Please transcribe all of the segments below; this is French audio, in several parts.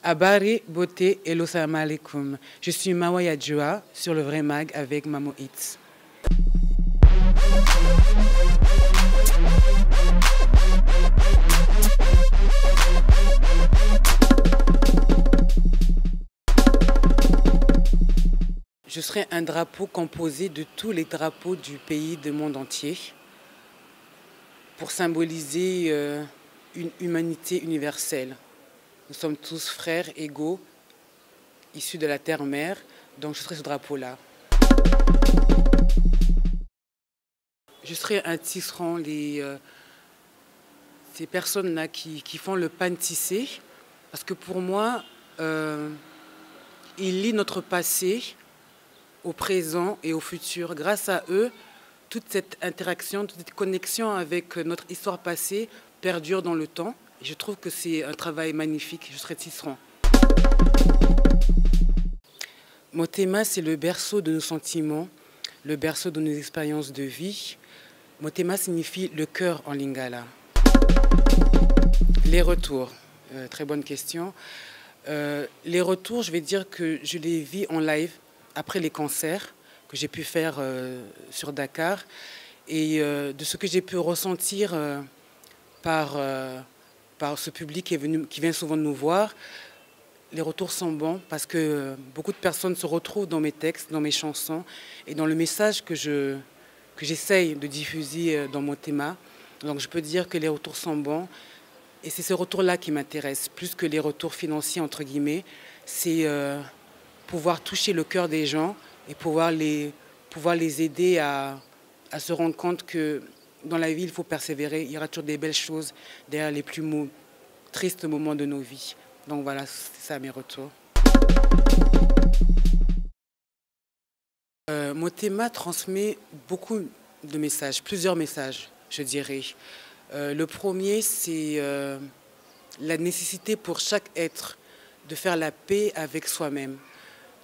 Abari, beauté, hello, salam alaikum. Je suis Mawa Yadjoua sur le Vrai Mag avec Mamo Hits. Je serai un drapeau composé de tous les drapeaux du pays, du monde entier, pour symboliser une humanité universelle. Nous sommes tous frères égaux, issus de la terre-mère, donc je serai ce drapeau-là. Je serai un tisserand, ces personnes-là qui font le pain tissé, parce que pour moi, ils lient notre passé au présent et au futur. Grâce à eux, toute cette interaction, toute cette connexion avec notre histoire passée perdure dans le temps. Et je trouve que c'est un travail magnifique. Je serai tisserand. Motema, c'est le berceau de nos sentiments, le berceau de nos expériences de vie. Motema signifie le cœur en lingala. Les retours, très bonne question. Les retours, je vais dire que je les vis en live après les concerts que j'ai pu faire sur Dakar et de ce que j'ai pu ressentir par ce public qui vient souvent nous voir. Les retours sont bons parce que beaucoup de personnes se retrouvent dans mes textes, dans mes chansons et dans le message que j'essaye de diffuser dans Motema. Donc je peux dire que les retours sont bons et c'est ce retour-là qui m'intéresse, plus que les retours financiers entre guillemets. C'est pouvoir toucher le cœur des gens et pouvoir les aider à se rendre compte que dans la vie, il faut persévérer. Il y aura toujours des belles choses derrière les plus tristes moments de nos vies. Donc voilà, c'est ça mes retours. Motema transmet beaucoup de messages, plusieurs messages, je dirais. Le premier, c'est la nécessité pour chaque être de faire la paix avec soi-même,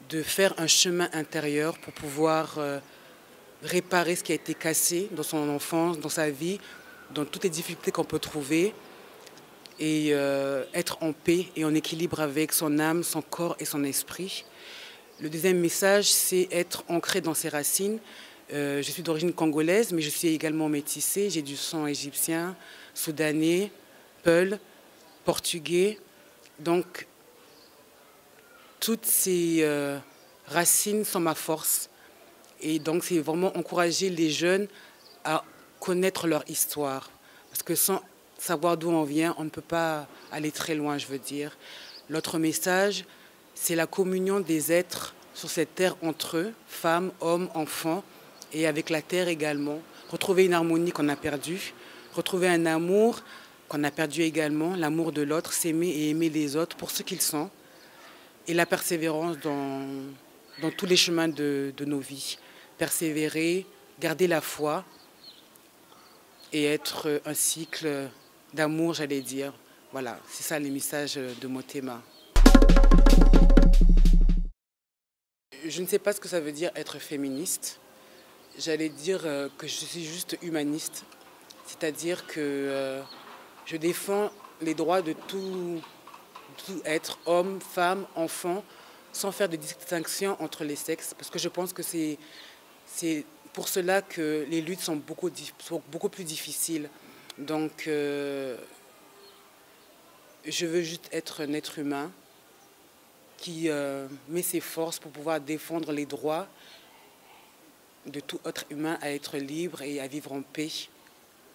de faire un chemin intérieur pour pouvoir réparer ce qui a été cassé dans son enfance, dans sa vie, dans toutes les difficultés qu'on peut trouver et être en paix et en équilibre avec son âme, son corps et son esprit. Le deuxième message, c'est être ancré dans ses racines. Je suis d'origine congolaise, mais je suis également métissée. J'ai du sang égyptien, soudanais, peul, portugais. Donc, toutes ces racines sont ma force. Et donc, c'est vraiment encourager les jeunes à connaître leur histoire. Parce que sans savoir d'où on vient, on ne peut pas aller très loin, je veux dire. L'autre message, c'est la communion des êtres sur cette terre entre eux, femmes, hommes, enfants, et avec la terre également. Retrouver une harmonie qu'on a perdue, retrouver un amour qu'on a perdu également, l'amour de l'autre, s'aimer et aimer les autres pour ce qu'ils sont. Et la persévérance dans tous les chemins de nos vies. Persévérer, garder la foi et être un cycle d'amour, j'allais dire. Voilà, c'est ça les messages de Motema. Je ne sais pas ce que ça veut dire être féministe. J'allais dire que je suis juste humaniste. C'est-à-dire que je défends les droits de tout être, homme, femme, enfant, sans faire de distinction entre les sexes. Parce que je pense que c'est pour cela que les luttes sont beaucoup plus difficiles. Donc, je veux juste être un être humain qui met ses forces pour pouvoir défendre les droits de tout être humain à être libre et à vivre en paix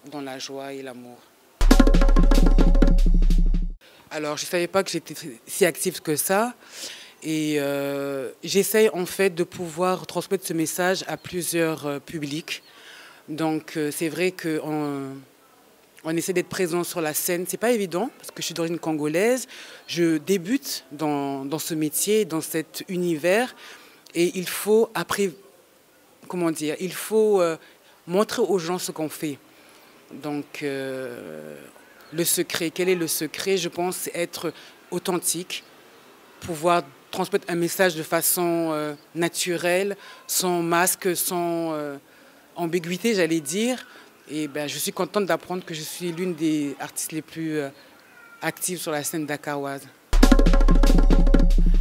dans la joie et l'amour. Alors, je ne savais pas que j'étais si active que ça. Et j'essaye en fait de pouvoir transmettre ce message à plusieurs publics. Donc c'est vrai qu'on essaie d'être présent sur la scène. C'est pas évident parce que je suis d'origine congolaise. Je débute dans ce métier, dans cet univers. Et il faut il faut montrer aux gens ce qu'on fait. Donc le secret, quel est le secret? Je pense c'est être authentique, pouvoir transmettre un message de façon naturelle, sans masque, sans ambiguïté, j'allais dire. Et ben, je suis contente d'apprendre que je suis l'une des artistes les plus actives sur la scène dakaroise.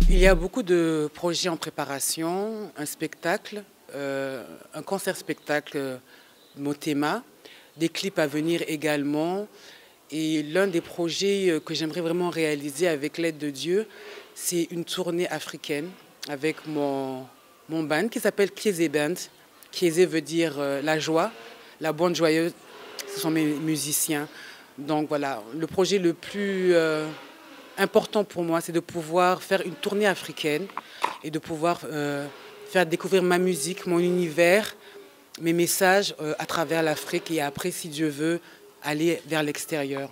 Il y a beaucoup de projets en préparation, un spectacle, un concert-spectacle Motema, des clips à venir également. Et l'un des projets que j'aimerais vraiment réaliser avec l'aide de Dieu, c'est une tournée africaine avec mon band qui s'appelle Kieze Band. Kieze veut dire la joie, la bande joyeuse, ce sont mes musiciens. Donc voilà, le projet le plus important pour moi, c'est de pouvoir faire une tournée africaine et de pouvoir faire découvrir ma musique, mon univers, mes messages à travers l'Afrique et après, si Dieu veut, aller vers l'extérieur.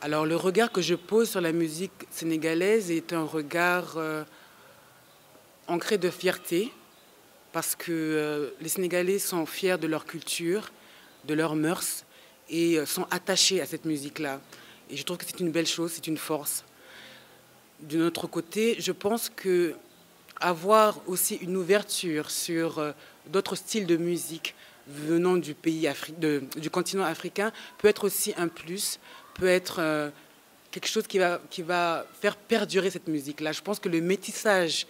Alors le regard que je pose sur la musique sénégalaise est un regard ancré de fierté parce que les Sénégalais sont fiers de leur culture, de leurs mœurs et sont attachés à cette musique-là. Et je trouve que c'est une belle chose, c'est une force. D'un autre côté, je pense que avoir aussi une ouverture sur d'autres styles de musique venant du du continent africain peut être aussi un plus, peut être quelque chose qui va faire perdurer cette musique-là. Je pense que le métissage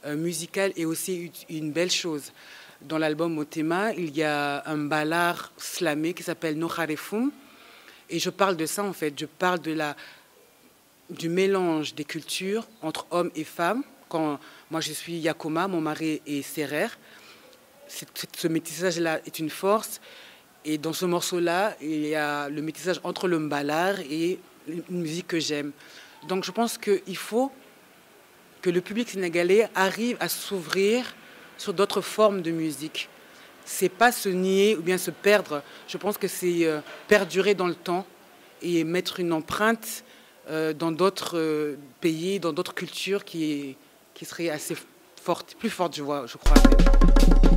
musical est aussi une belle chose. Dans l'album Motema, il y a un ballad slamé qui s'appelle Noharefum. Et je parle de ça en fait, je parle du mélange des cultures entre hommes et femmes. Quand moi je suis Yakoma, mon mari est Serer. Ce métissage-là est une force. Et dans ce morceau-là, il y a le métissage entre le mbalar et une musique que j'aime. Donc je pense qu'il faut que le public sénégalais arrive à s'ouvrir sur d'autres formes de musique. C'est pas se nier ou bien se perdre. Je pense que c'est perdurer dans le temps et mettre une empreinte dans d'autres pays, dans d'autres cultures qui serait assez forte, plus forte, je crois.